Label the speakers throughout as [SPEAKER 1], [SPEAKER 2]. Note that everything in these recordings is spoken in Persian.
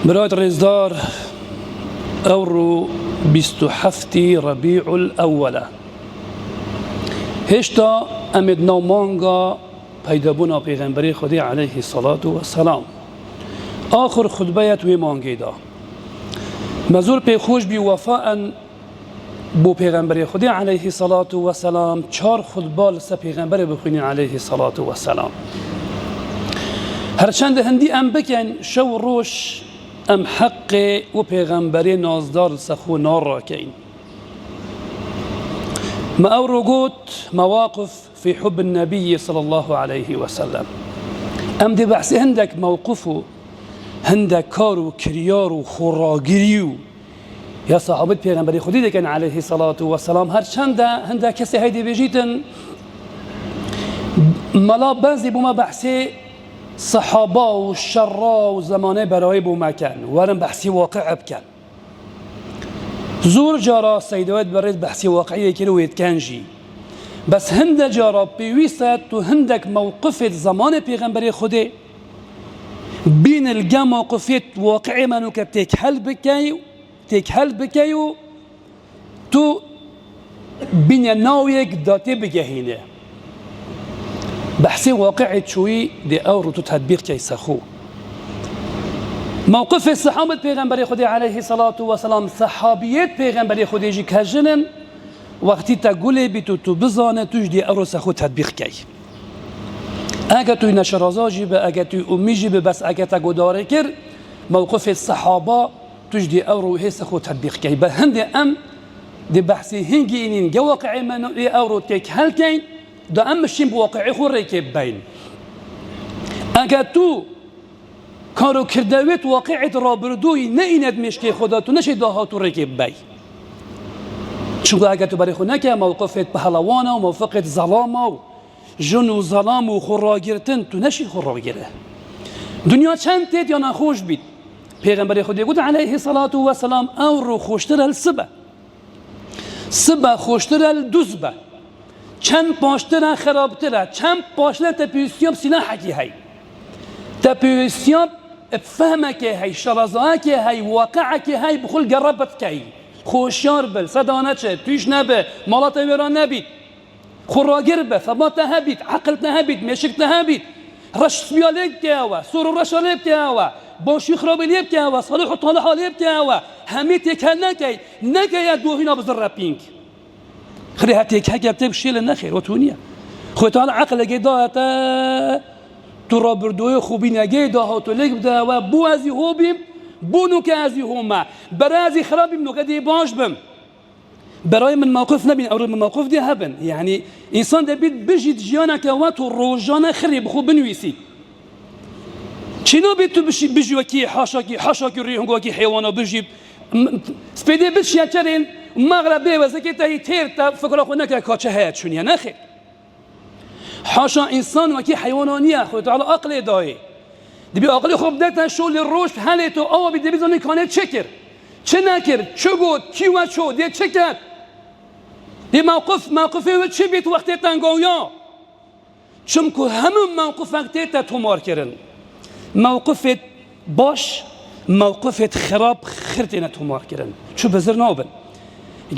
[SPEAKER 1] برایت ریزدار او رو 27 ربیع الاول هشتا امید نومانگا پیدا بونا پیغمبری خودی علیه الصلاة والسلام. آخر خطبهت وی مانگی دا مزور پی خوش بی وفاء بو پیغمبری خودی علیه الصلاة والسلام 4 خطبه لسه پیغمبر بخونی علیه الصلاة والسلام. هرچند هندی ام بکن شو روش ام حق و پیغمبری نازدار سخو نار را کین. ما او قوت مواقف في حب النبي صلى الله عليه وسلم. ام دي بحث هندك موقفه هندك كارو كريارو خوراگیریو یا صحابت پیغمبری خودی دکن علیه الصلاة والسلام. هرچند هندك کسی هیدی بجیتن ملا بعضی بوما بحثی صحابه و شرا و زمانه برای بوما کن ورم بحثی واقع بکن. زور جارا سیدوات برید بحثی واقعی که روید کنجی بس هند جارا پیویست تو هندک موقفت زمان پیغمبری خوده بین الگا موقفت واقعی منو که تک حل بکی تو بین ناویک داتی بگهینه بحثی واقعی چوی دی او رو تو تطبیق کی سخو. موقف صحابت پیغمبری خودی علیه الصلاة والسلام صحابیت پیغمبری خودی جی کجنن وقتی تا گله بی تو بزانه توش دی او رو سخو تطبیق کی. اگه توی نشرازا جی به اگه توی امی جی به بس اگه تا گداره کر موقف صحابه توش دی او رو سخو تطبیق کی. به هند ام دی بحثی هنگی اینین گه واقعی منو دی او رو تک حل کین دا ام مشیم بواقعی خور ریکب بین. اگه تو کارو کردویت واقعیت را بردوی نه ایند مشکی خدا تو نشی داهاتو ریکب بی. چون اگه تو برای خود نکه موقفت پهلوانه و موقفت ظلامه و جن و ظلام و خوراگیرتن تو نشی خوراگیره. دنیا چند تید یا نخوش بید. پیغمبر خودی گفت علیه الصلاة والسلام او رو خوشتر السبه خوشتر الدزبه چند پاشتر خرابتره چند پاشتر تپیسیاب سلاح کی هی تپیسیاب فهمه که هی شرازه که هی واقعه که هی بخل قربت که هی خوشیار بل صدانه چه تویش نبه مالات ویران نبید خوراگر به ثبات نهبید عقل نهبید مشک نهبید رش بیالیب که هوا سرور رش لیب که هوا باشی خرابی لیب که هوا صالح و طالح لیب که هوا همه تکل نکی یا دوهینا بزر پینک خری هتی که گفته شیل نخیر و تونیه خود تعالی عقل گیدایت تو را بردوی خوبی نگیده ها تو لگ بده و بو ازی هو بیم بو نو که ازی هو ما برای ازی خرابیم نو که دی باش بم برای من موقف نبین او من موقف دی هبن. یعنی انسان دبید بجید جیانه که و تو روزانه خریب خوب بنویسید چینو بید تو بجی کی حاشا کی ریحون کی حیوانا بجی سپیده بچیا چرین مغرب و زکی تایی تیر تا فکر خود نکه کاچه هیت شونیه نخیر حاشا انسان وکی حیوانانیه خود تعالی عقل دایی دبی عقل خوب دتا شول روش حل تو آوا بی دبی زنی کانه چه کر چه نکر چه گود کی و چو دی چه کرد دی موقفی و چه بیت وقتی تنگویا چون که همون موقف وقتی تا تو مار کرن موقفت باش موقفت خراب خرتینه تو مار کرن چو بزر نابن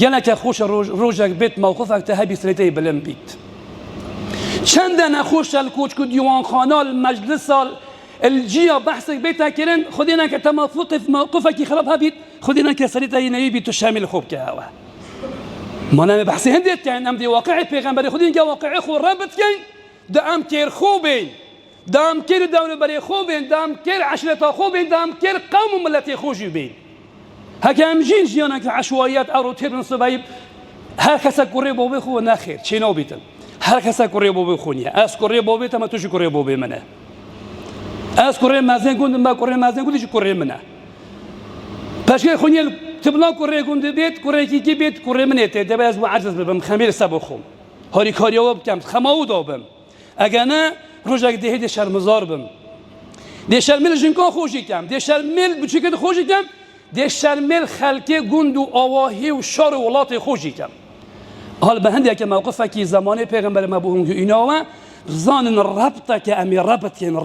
[SPEAKER 1] گلک خوش روزک بیت موقفک تهبی سریتی بلند بیت چند نخوش الکوچ کو دیوان خانال مجلس الجیا بحثك بیت کرن خودینا که موقفك خراب هبید خودینا که سریتی نوی بیت شامل خوب که هوا ما نمی بحثی هندیت کن ام دی واقعی پیغمبری خودین که واقعی خود رابط کن دام کیر خوبین دام کیر دولت بری خوبین دام کیر عشرتا خوبین دام کیر قوم و ملتی خوشی بین هکام جین جیانا که عشوائیات آرو تیرن سبایب هر کسی کره بابی خو نخیر چی نو بیتن هر کسی کره بابی خونیه از کره بابی تما توش کره بابی منه از کره مازن گوند ما کره مازن گوندی کره منه پاشگه خونیه تبلا کره گوند بیت کره کی بیت کره منه ته دبا از عجز ببم خمیر سبو خم هاری کاریو بکم خماو دابم اگه نه روزک دهید شرمزار بم دی شرمل جنکان خوشی کم دی شرمل بچیکت خوشی کم دی شرمل خلقی گند و آواهی و شار ولات خوشی کم حال به هندی که موقفه که زمانه پیغمبر ما بهون اینا و زانن ربطه که امی ربط یعنی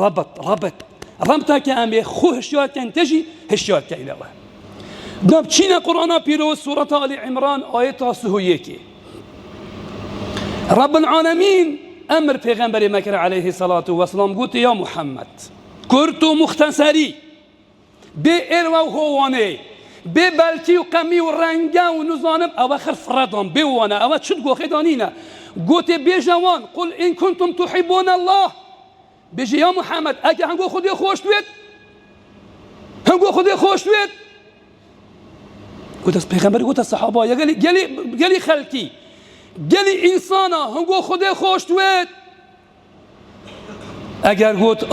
[SPEAKER 1] رمتا که امی خو هشیار کن تجی هشیار که الوه داب چین قرآن پیروز سورة آل عمران آیت سهویه که رب العالمین امر پیغمبر مکر علیه الصلاة والسلام گوت یا محمد کرتو مختصری به ارو و هوانه به بلکی و قمی و رنگه و نزانم او خر فردان بوانه او چود گوخه دانینه گوت به جوان قل این کنتم تحبون الله بجی یا محمد اگه هنگو خودی خوش بید هنگو خودی خوش بید گوت از پیغمبر گوت از صحابه یا گلی خلکی گلی انسانا هنگو خودی خوش بید اگر گوت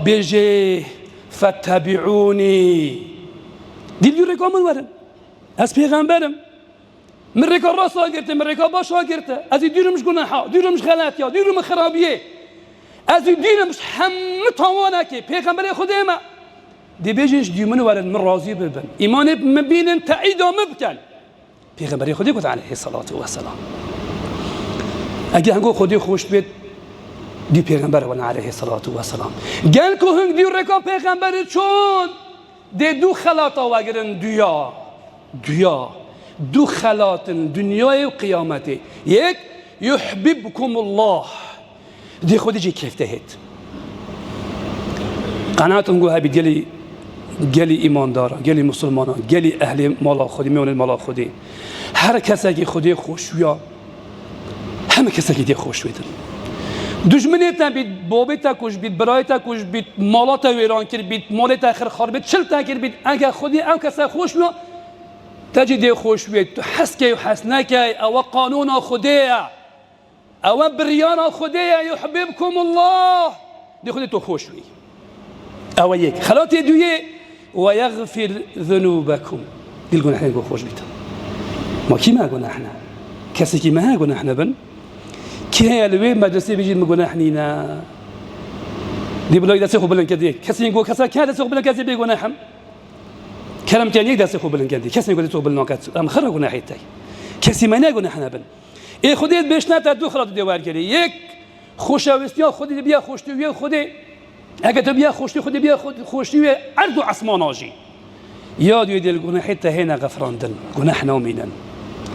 [SPEAKER 1] بجی فتبعونی دیل یو رکا من ورم از پیغمبرم من رکا راست آگرته من رکا باش آگرته از این دیرمش گناحا دیرمش غلطیا دیرم خرابیه از این دیرمش همه تاوانه که پیغمبر خودم دی بیجش دیمون ورن من راضی ببن ایمان مبینن تعیدا مبکن پیغمبر خودی گفت علیه الصلاة والسلام اگه هنگو خودی خوش بید دی پیغمبر ورن علیه الصلاة والسلام گل که هنگ دی رکا پیغمبر چون دی دو خلاطا وگرن دو خلاط دنیای و قیامتی یک یحببکم الله دی خودی جی کفته هید قناعتم گوه بی گلی ایماندارا گلی مسلمانا گلی اهل مالا خودی میون مالا خودی هر کسی که خودی خوشویا همه کسی که دی خوش بیدن دشمنیت بید بابیت کش بید برایت کش بید مالات ویران کرد بید مالت آخر خار بید چل تا کرد بید اگه خودی او کسی خوش بیا تجدی خوش بید تو حس که و حس نکی او قانون خودیه او بریان خودیه یحببکم الله دی خودی تو خوش بی او یک خلاط دویه و یغفر ذنوبکم دیل گناح نگو خوش بیتا ما کی ما گناحنا کسی که ما گناحنا بن که الوی مدرسه بيجي مگناح نینا دی بلای دست خوب بلند کردی کسی میگه کسی که دست خوب بلند کردی بگناحم کلام کنی دست خوب بلند کردی کسی میگه دست خوب بلند کرد ام خرج گناحی تای کسی ما نگناحنا بن ای خودت بهش نتا دو خلاط دیوار کردی یک خوشاوستی خودی بیا خوشتوی خودی اگه تو بیا خوشتی خودی بیا خوشتوی ارض و اسمان آجی یاد یدی گناحی تا هنا غفراندن گناحنا مینن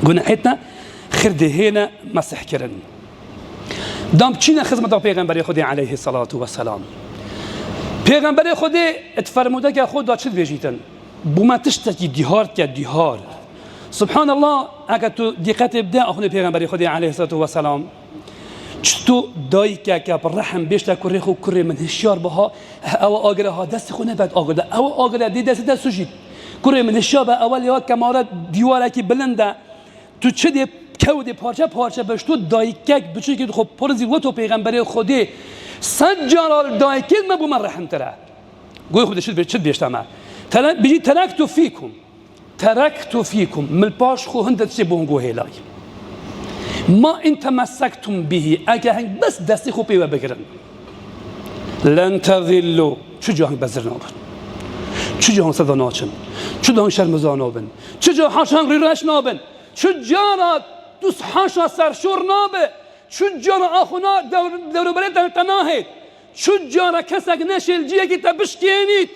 [SPEAKER 1] گناحتنا خرده هنا مسح کردن دام چین خدمت پیغمبر خودی علیه الصلاة والسلام پیغمبر خودی اتفرموده که خود دا چه بیجیتن بوما تشتکی دیهار سبحان الله اگه تو دقت بده اخوان پیغمبر خودی علیه الصلاة والسلام چطور دایی که رحم بیشتر کره خو کره من هشیار بها او آگره ها دست خو نبد آگره او آگره دی دست سوشید کره من هشیار به اول یا کمارت دیواره که بلنده تو چه دی کود پارچه بهش تو دایکک بچه که خب پرزی و تو پیغمبر خودی سجال دایکک ما بو من رحم تره گوی خودش چه بیشتر بيجي تركت فيكم من باش خو هند تشي بونغو هيلاي ما ان تمسكتم به اگه بس دستی خو پیو بگیرن لن تذلوا چه جهان بزرنا بن چه جهان صدا ناچن چه جهان شرمزانا بن چه جهان حاشان ریرش نابن چه جهان دوست حاشا سرشور نابه چه جهان آخونا دورو بره تناهید چه جهان کسک نشل جیه که تبشکینید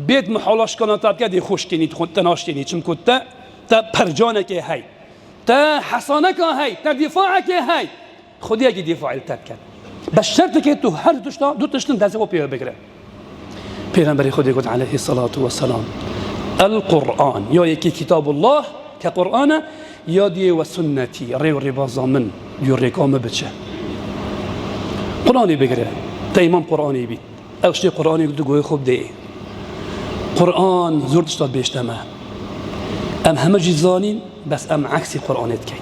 [SPEAKER 1] بيت محاولش کنن تا بگه دی خوش کنید خود تناش کنید چون که تا پرجانه که هی تا حسانه که هی تا دفاعه که هی خودی اگه دفاعی تب کرد بس شرط که تو هر دو تشتن دسته و پیو بگره پیغمبر خودی گفت علیه الصلاة والسلام القرآن یا یکی کتاب الله که قرآن یا دی و سنتی ری و ربازا من یو ریکامه بچه قرآنی بگره تا امام قرآنی بید اوشتی قرآنی دو گوی خوب دی قرآن زور تشتاد بیشتمه ام همه جزانین بس ام عکسی قرآنت کی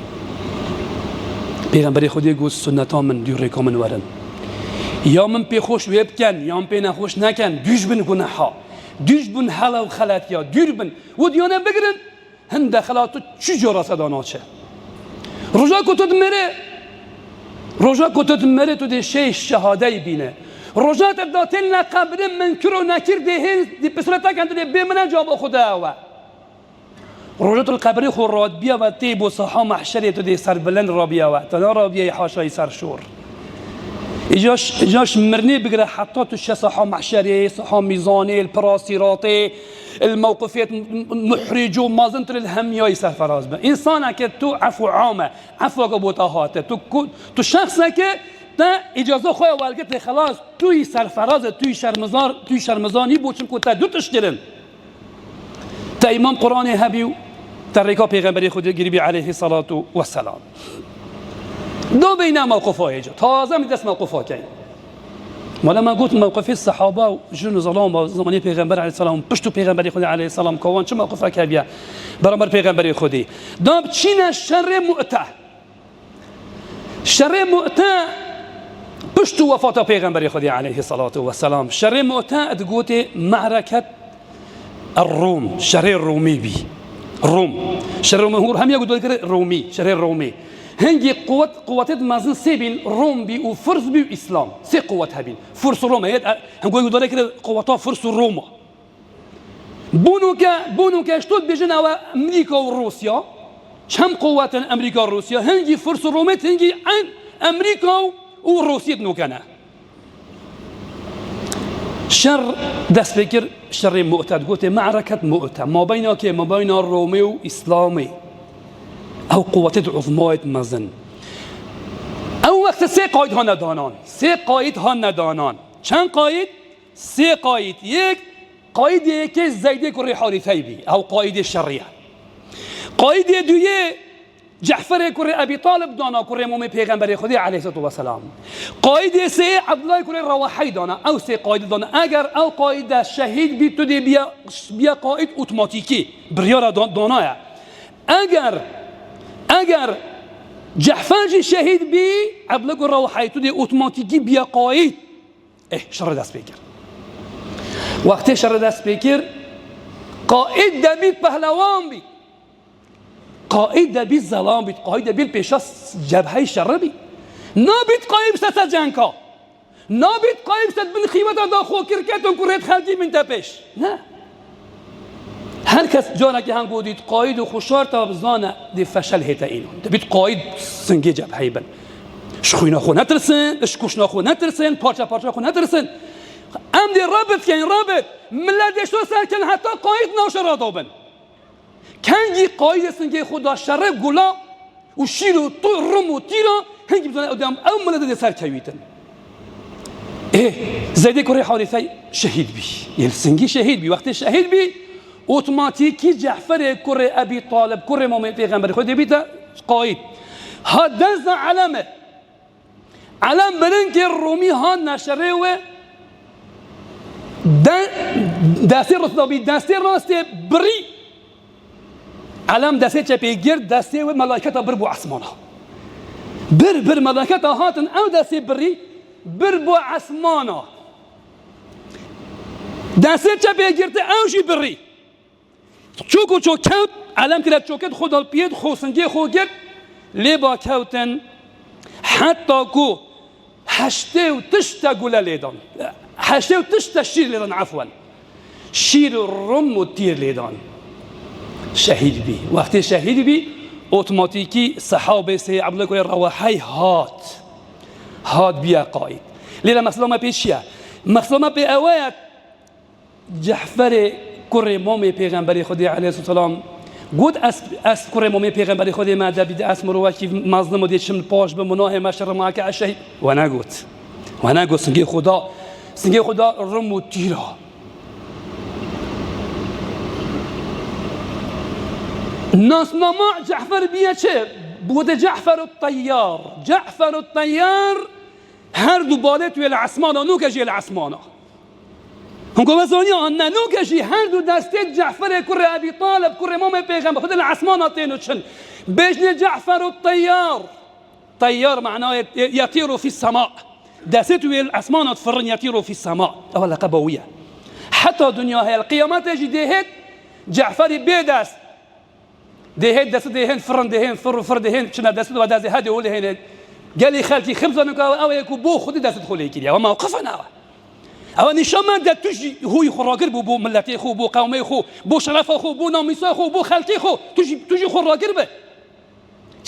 [SPEAKER 1] پیغمبر خودی گفت سنتا من دیو ریکا من ورن یا من پی خوش ویب کن یا من پی نخوش نکن دیش بن گناحا دیش بن حلا و خلات یا دیر بن و دیانه بگرن هنده خلاتو چی جورا صدانا چه رجا کتت مره تو دی شیش شهاده بینه رجات داتلنا قبر من كرو نكر دهين دي بسرتك عند دي بمن جواب خدا و رجات القبر خو راد بیا و تیب و صحا محشر تو دي سر بلند رابیا و تنا رابیا حاشای سرشور اجاش مرني بقرا حتى تو صحة محشرية صحة ميزانية البراسيراتي الموقفيات محرج ومازنتر الهم يا يسر فراز به انسانك تو عفو عامه عفو قبوطهات تو شخصك تا اجازه خويا والقت خلاص توی سرفراز توی شرمزانی بود چون تا دو تشترن تا امام قرآن هبیو ترکا پیغمبری خود گریبی علیه الصلاة والسلام دو بین موقفای جا تازه می دست موقفا کن مولا من قلت موقفی الصحابه و جن ظلام و زمانی پیغمبر علیه السلام پشتو پیغمبری خود علیه السلام کوان چه موقفا که بیا برابر پیغمبری خودی داب چین شر مؤتة پشتو وفات پیغمبری خودی علیه الصلاة والسلام شر مؤتة تقوت معركة الروم شر الرومي بي روم شر الرومي هم يقولوا رومي شر الرومي هنجي قوات مازن سيبين روم بي وفرس بي وإسلام سي قوات هبين فرس روما هم يقولوا كده قوات فرس روما بونوكا اشتود بيجن او امريكا وروسيا كم قوات امريكا وروسيا هنجي فرس روما هنجي عن امريكا وروسيا نوكانا شر دست بكر شر مؤتة قلت معركة مؤتة ما بين الرومي وإسلامي أو قوات عظمات مزن أو وقت سه قايد ها ندانان چند قايد؟ سه قايد یک قايد یکی زید کره حارثه بی أو قايد الشريعة قايد دویه جعفر کره ابی طالب دانا کره امام پیغمبر خدا علیه الصلاه و السلام قاید سه عبدالله کره رواحی دانا او سه قاید دانا اگر او قاید شهید بی تو دی بیا قاید اتوماتیکی بریار دانا اگر جعفر شهید بی عبدالله کره رواحی تو دی اتوماتیکی بیا قاید شر دست بکر وقتی شر دست بکر قاید دبید پهلوان بی قائد بی ظلام بید قائد بی پیشاس جبهه شر بید نابید قائم ست جنکا نابید قائم ست بن خیمت دا خو کرکتون کرید خلقی من تپش نه هر کس جانا که هم گودید قائد و خوشار تا بزانه دی فشل هیتا اینون بید قائد سنگی جبهه بن شخوینا خو نترسن اشکوشنا خو نترسن پارچه خو نترسن ام دی رابط ملت شو سر کن حتی قائد ناشرا دابن کنگی قاید سنگی خدا شر گلا و شیر و رم و تیرا هنگی بزنه ادام او ملت دی سر کویتن زید کره حارثه شهید بی یعنی سنگی شهید بی وقتی شهید بی اتوماتیکی جعفر کره ابی طالب کره امام پیغمبر خود بیتا قاید ها دنز علم برن که رومی ها نشره و دستی رسول دستی راستی بری علم دسته چپی گرد دسته و ملائکتا بر بو عصمانا بر ملائکتا هاتن او دسته بری بر بو عصمانا دسته چپی گرد اوشی بری چوکو کوت علم کرد چوکت خدا پید خوسنگی خو گرد لیبا کوتن حتی کو هشته و تشتا گوله لیدان هشته و تشتا شیر لیدان عفوا شیر رم و تیر لیدان شهید بی وقتی شهید بی اتوماتیکی صحابه سه عبدالله کره رواحی هات بیا قاید لیلا مسلمه پیشیه مسلمه پی اوایت جعفر کره امام پیغمبری خودی علیه السلام گود از کره امام پیغمبری خودی ما دبید اسم رو وکی مظلم و دید شمل پاش به مناه مشر معاک الشهید و نگود سنگی خدا رم و تیرا ناسنما جعفر بیا چه؟ بود جعفر الطیار هر دو باله توی العصمانا نو کشی العصمانا هم که وزانی آن نو کشی هر دو دسته جعفر کره ابی طالب کره امام پیغمبر خود العصمانا تینو چن بجن جعفر الطیار معناه یطیر فی السماء دسته توی العصمانا تفرن یطیر فی السماء اولا قبویه حتی دنیا های القیامت اجی دهید جعفر بیدست دهين دست دهين فرن دهين فر دهين شنا دست و دست هذه ولا هنا قال لي خالتي خبزة أو يكبو خدي دست خليه كذا وما وقفنا أو نشام ده تجي هو يخراجر بو ملتي خو بو قومي خو بو شرف خو بو ناميس خو بو خالتي خو تجي خراجر به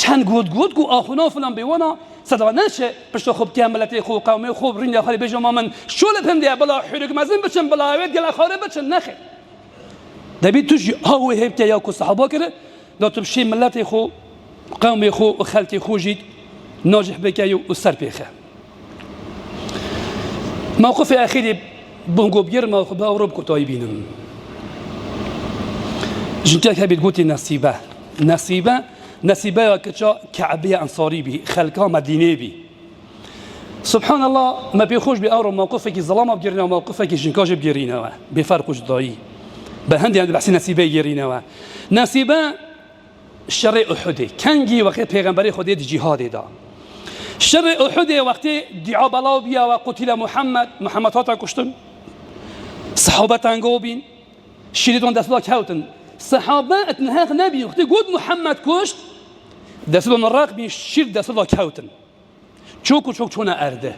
[SPEAKER 1] چند گود گو آخونا فلان بیوانا صدا نشه پشت خوب که ملت خو قومی خوب رین آخری بجا من شول پنده بلا حرک مزن بچن بلا اوید گل آخره بچن نخیر دبی توش هاوی هیبت یا کو صحابه کرد داتم شی ملت خو قومی خو و خلق خو جید ناجح بکی و سر پیخه موقف اخیری بونگو بیر موقف با اروب کوتاهی بینم جنتك هبي تقولي نصيبة كتشا كعبية أنصاري بي خلقها مدينة بي سبحان الله ما بيخوش بأمر موقفك الظلام بجرينا وموقفك جنكاج بجرينا بفرق جدائي بهندي عند بحسي نصيبة جرينا نصيبة شر أحد كانجي وقت پیغمبر خدا جهاد دا شر أحد وقت دعاء بلا بيا وقتل محمد هاتا كشتن صحابة تنقوبين شريطون دستلا كوتن صحابه اتنهاق نبي وقتی گفت محمد کشت دستو نراق بین شیر دستو کاوتن چوک چونه ارده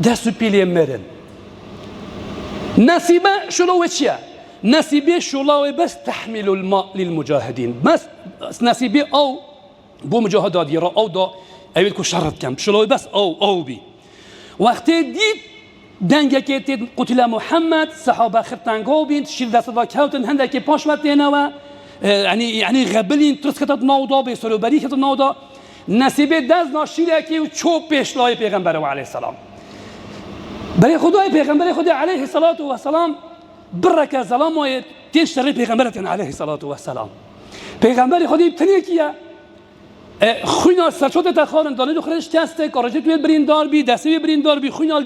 [SPEAKER 1] دستو پیلی مرن نصیبه شلوه چیه؟ نصیبه شلوه بس تحمل الماء للمجاهدين بس نصیبه او بو مجاهدات يرى او دا اوید کو شرط کم شلوه بس او بی وقتی دید دنگه که تید قتل محمد صحابه خرطنگو بین شیر دست دا کهوتن هنده که پاش وقتینه یعنی غبلین ترس کتاد ناودا به سلوبری کتاد ناودا نصیبه دست ناشیره که چوب پیشلای پیغمبر و علیه السلام برای خدای پیغمبر خدا علیه السلام برکه سلام و تیش شر پیغمبرتن علیه السلام پیغمبر خدا ابتنیه کیه خوینا سرچوت تخارن دانه دو خرش کسته کارجت توی بریندار بی دستی بریندار بی خوینا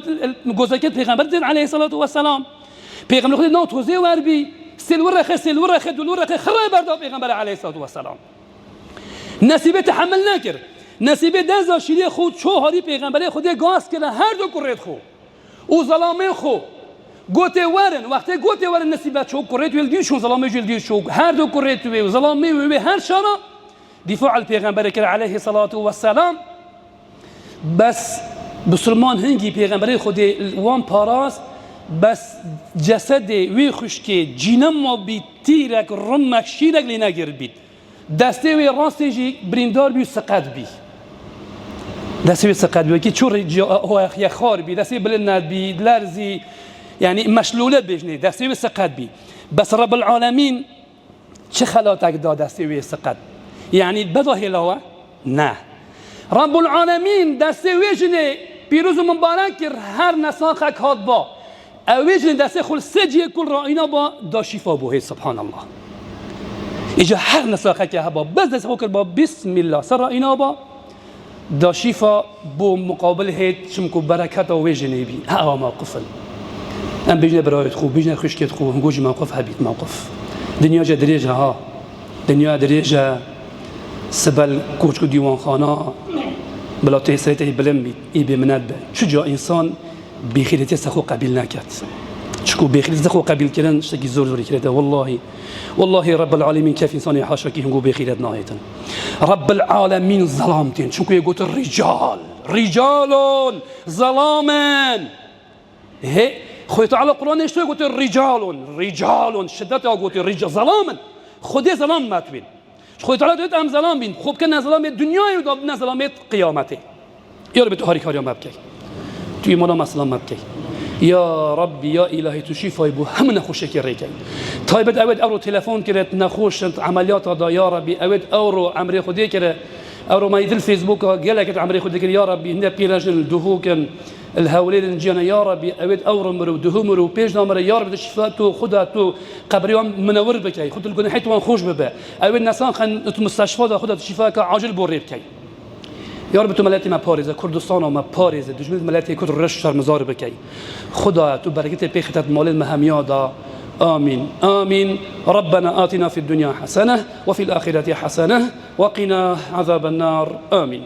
[SPEAKER 1] گذکت پیغمبر دین علیه السلام پیغمبر خود نه توزیع ور بی سلور رخ خراب بردا پیغمبر علیه السلام نصیبه تحمل نکرد نصیبه دزا شیری خود چهاری پیغمبر خود گاز کرد هر دو کرد خو او ظلامه خو گوته ورن وقتی گوته ورن نصیبه چوب کرد ویل دیشون ظلامه جل دیشون هر دو کرد و ظلامه و هر شانا دفاع الپیغمبر کرد علیه السلام بس بسرمان هنگی پیغمبر خود وان پاراست بس جسد وی خشکی جینم ما بی تیرک رمک شیرک لی نگر بید دسته وی راسته جی بریندار بی سقط بی دسته وی سقط بی که چور یخار بی دسته بلند بی لرزی یعنی مشلوله بجنه دسته وی سقط بی بس رب العالمین چه خلاتک دا دسته وی سقط یعنی بدا هلاوه نه رب العالمین دسته وی جنه پیروز و مبارک کر هر نساخک هاد با اویجن دسته خل سجی کل را اینا با دا شفا بوه سبحان الله ایجا هر نساخه که هبا بس دسته خل با بسم الله سر را اینا با دا شفا بو مقابل هید چمکو برکت اویجنه بی ها موقفن ام بجنه برایت خوب بجنه خشکت خوب هم گوجی موقف هبیت موقف دنیا جا دریجه ها دنیا دریجه سبل کوچکو دیوان خانه بلا تحصیلیتی بلند بید ای بمند به چجا انسان بخیرتی سخو قبیل نکرد چکو بخیرتی سخو قبیل کردن شکی زوری کرده والله رب العالمین کف انسانی حاشا که هنگو بخیرت نهایتن رب العالمین ظلامتین چونکو یه گوت رجالون ظلامن خوی تعالی قرآن اشتوی گوت رجالون شدت ها گوت رجال ظلامن خودی ظلام متبین خوی تعالی دوید ام ظلام بین خوب که نظلام دنیای رو نه ظلام قیامته یا رب تو هاری کاری مبکی تو ایمانا مثلا مبکی یا ربی یا الهی تو شفای بو هم نخوشه که ریکی تایبت اوید اورو تلفن کرد نخوش عملیات دا یا ربی اوید اورو عمری خودی کرد اورو ما يدل فيسبوك قال لك عمري خدك يا ربي هنا بيراجن الدهوكن الهولين الجينا يا ربي اويد اورمرو دهومرو بيج نمر يا ربي الشفاء تو خدها تو قبريوم منور بكاي خد الجن حيت وان خوش ببا اويد نسان خن مستشفى دا خدها الشفاء كعاجل بوريبكاي يا رب تو ملاتي ما باريزه كردستان وما باريزه دجمن ملاتي كل رش شر مزار بكاي خدها تو بركه بيختت مال مهميادا آمين آمين ربنا آتنا في الدنيا حسنة وفي الآخرة حسنة وقنا عذاب النار آمين